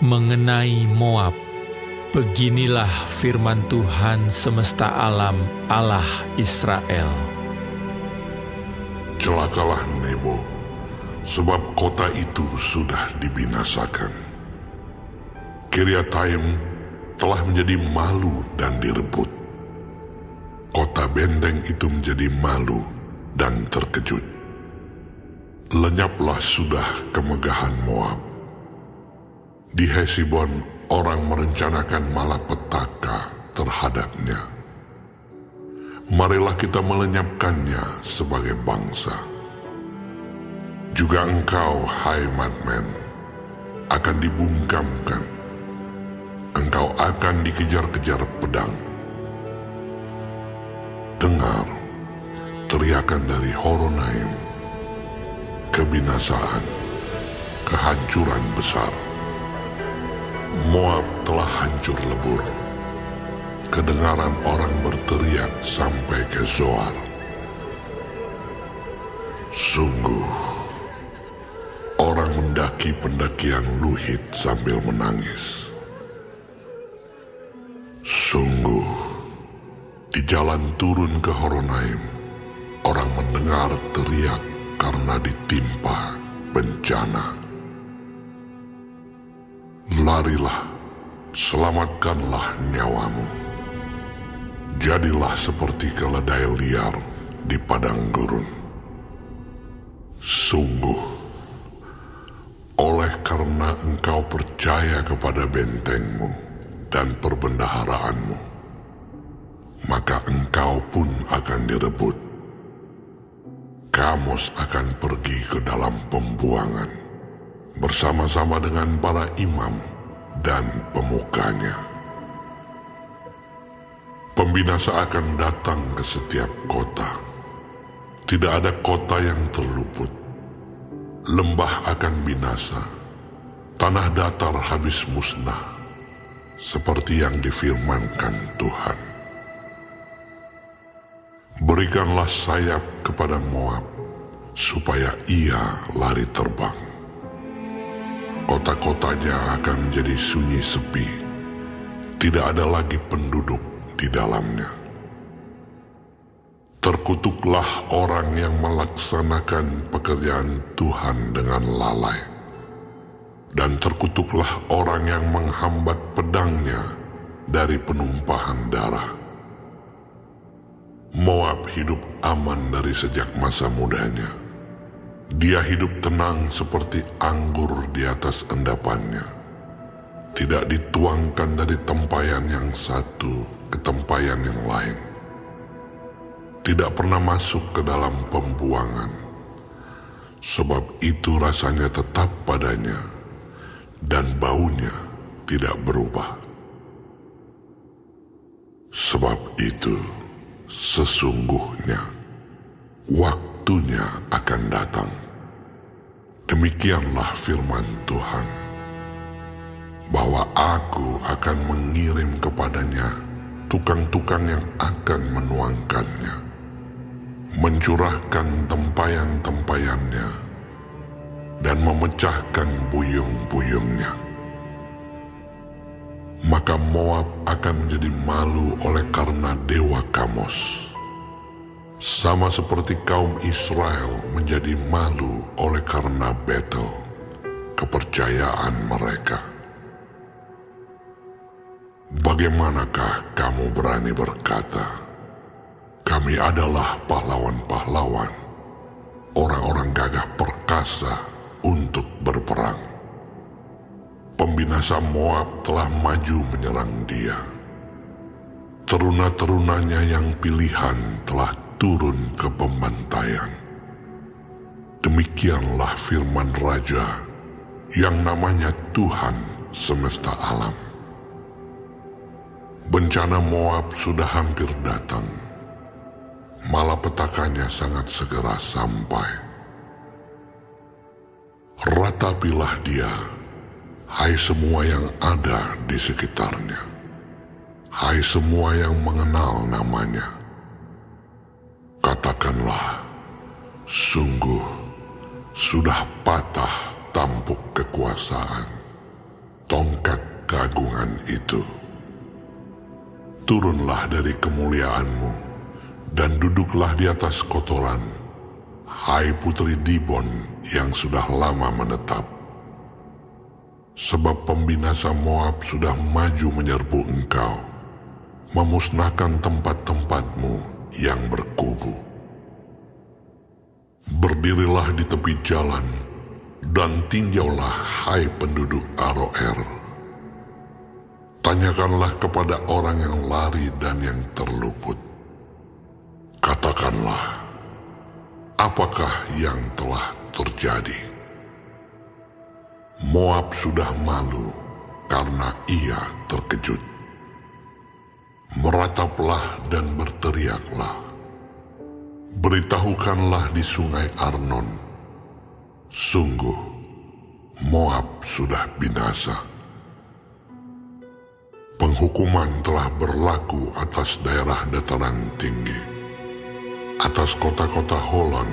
Mengenai Moab, beginilah firman Tuhan semesta alam, Allah Israel. Celakalah Nebo, sebab kota itu sudah dibinasakan. Kiriataim telah menjadi malu dan direbut. Kota benteng itu menjadi malu dan terkejut. Lenyaplah sudah kemegahan Moab. Di Hesibon orang merencanakan malapetaka terhadapnya. Marilah kita melenyapkannya sebagai bangsa. Juga engkau, hai Madmen, akan dibungkamkan. Engkau akan dikejar-kejar pedang. Dengar teriakan dari Horonaim, kebinasaan, kehancuran besar. Moab telah hancur lebur. Kedengaran orang berteriak sampai ke Zoar. Sungguh, orang mendaki pendakian Luhit sambil menangis. Sungguh, di jalan turun ke Horonaim, orang mendengar teriak karena ditimpa bencana. Larilah, selamatkanlah nyawamu. Jadilah seperti keledai liar di padang gurun. Sungguh, oleh karena engkau percaya kepada bentengmu dan perbendaharaanmu, maka engkau pun akan direbut. Kamos akan pergi ke dalam pembuangan bersama-sama dengan para imam dan pemukanya. Pembinasa akan datang ke setiap kota. Tidak ada kota yang terluput. Lembah akan binasa. Tanah datar habis musnah, seperti yang difirmankan Tuhan. Berikanlah sayap kepada Moab, supaya ia lari terbang. Kota-kotanya akan menjadi sunyi sepi. Tidak ada lagi penduduk di dalamnya. Terkutuklah orang yang melaksanakan pekerjaan Tuhan dengan lalai. Dan terkutuklah orang yang menghambat pedangnya dari penumpahan darah. Moab hidup aman dari sejak masa mudanya. Dia hidup tenang seperti anggur di atas endapannya. Tidak dituangkan dari tempayan yang satu ke tempayan yang lain. Tidak pernah masuk ke dalam pembuangan. Sebab itu rasanya tetap padanya, dan baunya tidak berubah. Sebab itu sesungguhnya waktunya akan datang. Demikianlah firman Tuhan, bahwa aku akan mengirim kepadanya tukang-tukang yang akan menuangkannya, mencurahkan tempayan-tempayannya, dan memecahkan buyung-buyungnya. Maka Moab akan menjadi malu oleh karena dewa Kamos, sama seperti kaum Israel menjadi malu oleh karena Betel, kepercayaan mereka. Bagaimanakah kamu berani berkata, kami adalah pahlawan-pahlawan, orang-orang gagah perkasa untuk berperang. Pembinasa Moab telah maju menyerang dia. Teruna-terunanya yang pilihan telah turun ke pembantaian. Demikianlah firman Raja yang namanya Tuhan semesta alam. Bencana Moab sudah hampir datang. Malapetakannya sangat segera sampai. Ratapilah dia, hai semua yang ada di sekitarnya, hai semua yang mengenal namanya. Katakanlah, sungguh sudah patah tampuk kekuasaan. tongkat keagungan itu. Turunlah dari kemuliaanmu dan duduklah di atas kotoran, hai putri Dibon yang sudah lama menetap. Sebab pembinasa Moab sudah maju menyerbu engkau, memusnahkan tempat-tempatmu yang berkubu. Berdirilah di tepi jalan dan tinjaulah, hai penduduk Aroer. Tanyakanlah kepada orang yang lari dan yang terluput. Katakanlah, apakah yang telah terjadi? Moab sudah malu karena ia terkejut. Merataplah dan berteriaklah. Beritahukanlah di sungai Arnon, sungguh Moab sudah binasa. Penghukuman telah berlaku atas daerah dataran tinggi, atas kota-kota Holon,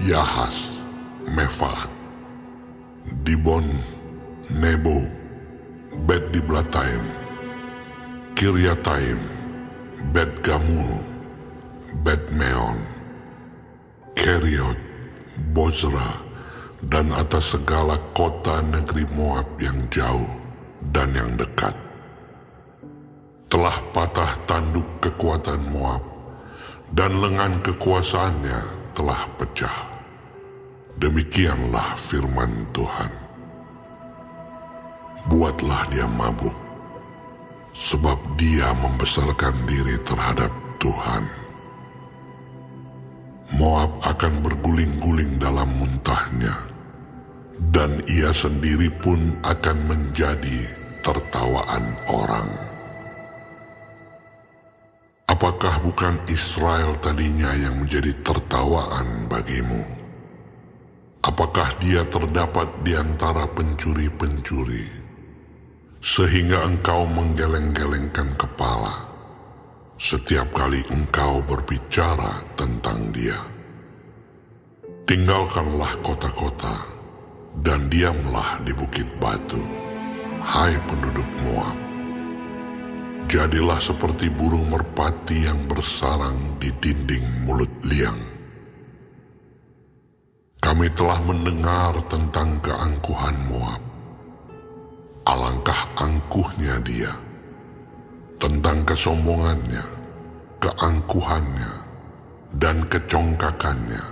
Yahas, Mefaat, Dibon, Nebo, Bet-Diblataim, Kiryataim, Bet-Gamul, Bet-Meon, Keriot, Bozra, dan atas segala kota negeri Moab yang jauh dan yang dekat. Telah patah tanduk kekuatan Moab, dan lengan kekuasaannya telah pecah. Demikianlah firman Tuhan. Buatlah dia mabuk, sebab dia membesarkan diri terhadap Tuhan. Moab akan berguling-guling dalam muntahnya, dan ia sendiri pun akan menjadi tertawaan orang. Apakah bukan Israel tadinya yang menjadi tertawaan bagimu? Apakah dia terdapat di antara pencuri-pencuri, sehingga engkau menggeleng-gelengkan kepala setiap kali engkau berbicara tentang dia? Tinggalkanlah kota-kota dan diamlah di bukit batu, hai penduduk Moab. Jadilah seperti burung merpati yang bersarang di dinding mulut liang. Kami telah mendengar tentang keangkuhan Moab. Alangkah angkuhnya dia, tentang kesombongannya, keangkuhannya, dan kecongkakannya,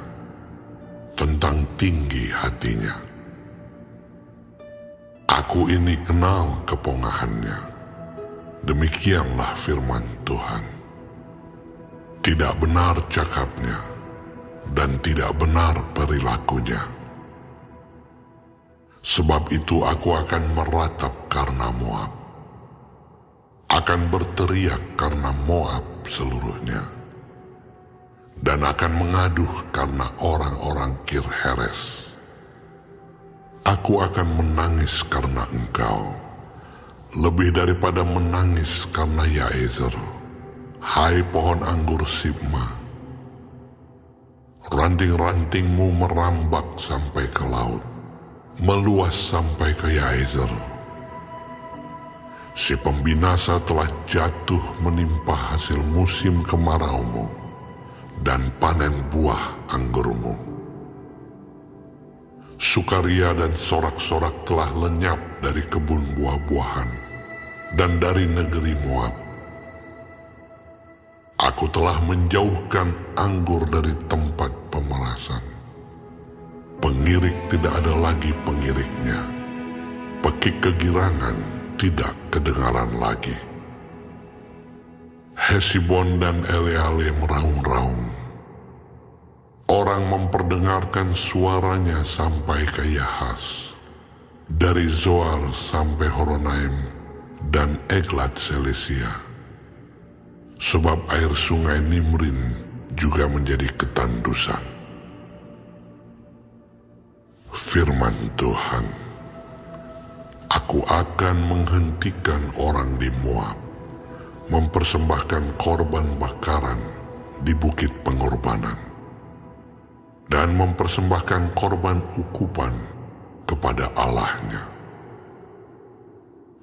tentang tinggi hatinya. Aku ini kenal kepongahannya. Demikianlah firman Tuhan. Tidak benar cakapnya, dan tidak benar perilakunya. Sebab itu aku akan meratap karena Moab, akan berteriak karena Moab seluruhnya, dan akan mengaduh karena orang-orang Kirheres. Aku akan menangis karena engkau, lebih daripada menangis karena Yaezer, hai pohon anggur Sibma. Ranting-rantingmu merambak sampai ke laut, meluas sampai ke Yaezer. Si pembinasa telah jatuh menimpa hasil musim kemaraumu dan panen buah anggurmu. Sukaria dan sorak-sorak telah lenyap dari kebun buah-buahan dan dari negeri Moab. Aku telah menjauhkan anggur dari tempat pemerasan. Pengirik tidak ada lagi pengiriknya. Pekik kegirangan tidak kedengaran lagi. Hesibon dan Eleale meraung-raung. Orang memperdengarkan suaranya sampai ke Yahas, dari Zoar sampai Horonaim dan Eglat Selisia. Sebab air sungai Nimrin juga menjadi ketandusan. Firman Tuhan, aku akan menghentikan orang di Moab, mempersembahkan korban bakaran di bukit pengorbanan, dan mempersembahkan korban ukupan kepada Allahnya.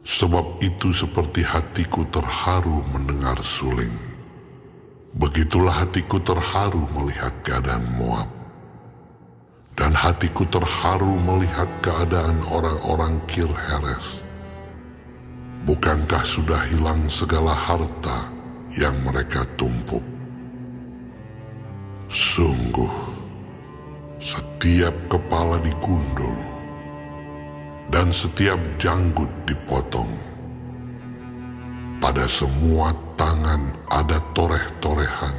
Sebab itu seperti hatiku terharu mendengar suling, begitulah hatiku terharu melihat keadaan Moab. Dan hatiku terharu melihat keadaan orang-orang Kir-Heres. Bukankah sudah hilang segala harta yang mereka tumpuk? Sungguh, setiap kepala digundul, dan setiap janggut dipotong. Pada semua tangan ada toreh-torehan,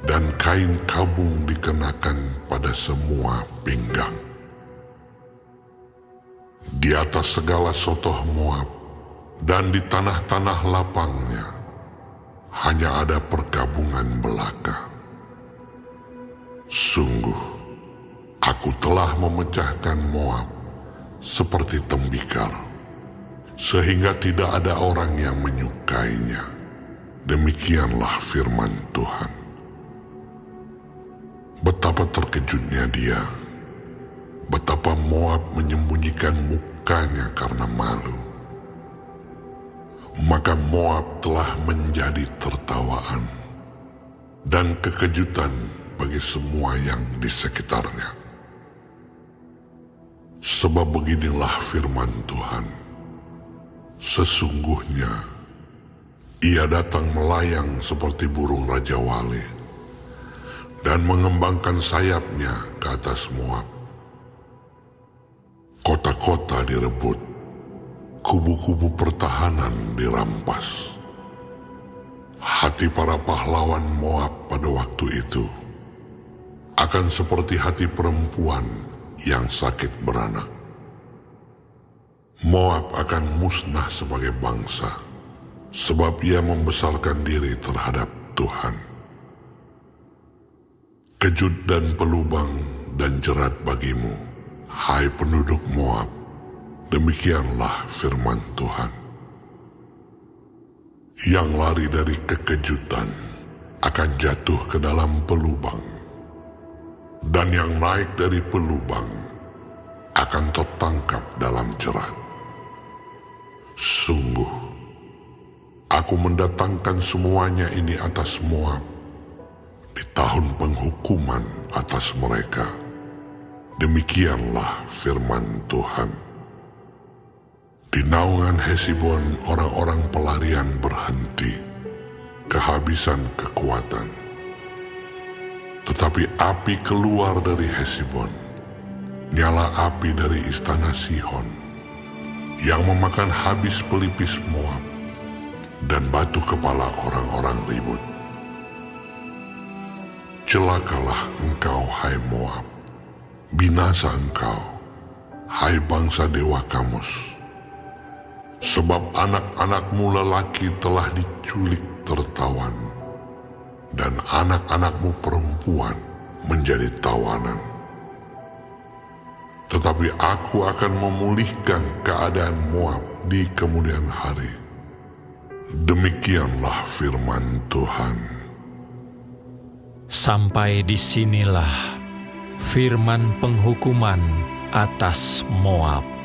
dan kain kabung dikenakan pada semua pinggang. Di atas segala sotoh Moab dan di tanah-tanah lapangnya hanya ada perkabungan belaka. Sungguh, aku telah memecahkan Moab seperti tembikar, sehingga tidak ada orang yang menyukainya. Demikianlah firman Tuhan. Betapa terkejutnya dia, betapa Moab menyembunyikan mukanya karena malu. Maka Moab telah menjadi tertawaan dan kekejutan bagi semua yang di sekitarnya. Sebab beginilah firman Tuhan, sesungguhnya ia datang melayang seperti burung Raja Wali dan mengembangkan sayapnya ke atas Moab. Kota-kota direbut, kubu-kubu pertahanan dirampas. Hati para pahlawan Moab pada waktu itu akan seperti hati perempuan yang sakit beranak. Moab akan musnah sebagai bangsa, sebab ia membesarkan diri terhadap Tuhan. Kejut dan pelubang dan jerat bagimu, hai penduduk Moab. Demikianlah firman Tuhan. Yang lari dari kekejutan akan jatuh ke dalam pelubang, dan yang naik dari pelubang akan tertangkap dalam jerat. Sungguh, aku mendatangkan semuanya ini atas Moab di tahun penghukuman atas mereka. Demikianlah firman Tuhan. Di naungan Hesibon orang-orang pelarian berhenti, kehabisan kekuatan. Tetapi api keluar dari Hesibon, nyala api dari istana Sihon, yang memakan habis pelipis Moab dan batu kepala orang-orang ribut. Celakalah engkau, hai Moab, binasa engkau, hai bangsa dewa Kamus. Sebab anak-anakmu lelaki telah diculik tertawan, dan anak-anakmu perempuan menjadi tawanan. Tetapi aku akan memulihkan keadaan Moab di kemudian hari. Demikianlah firman Tuhan. Sampai disinilah firman penghukuman atas Moab.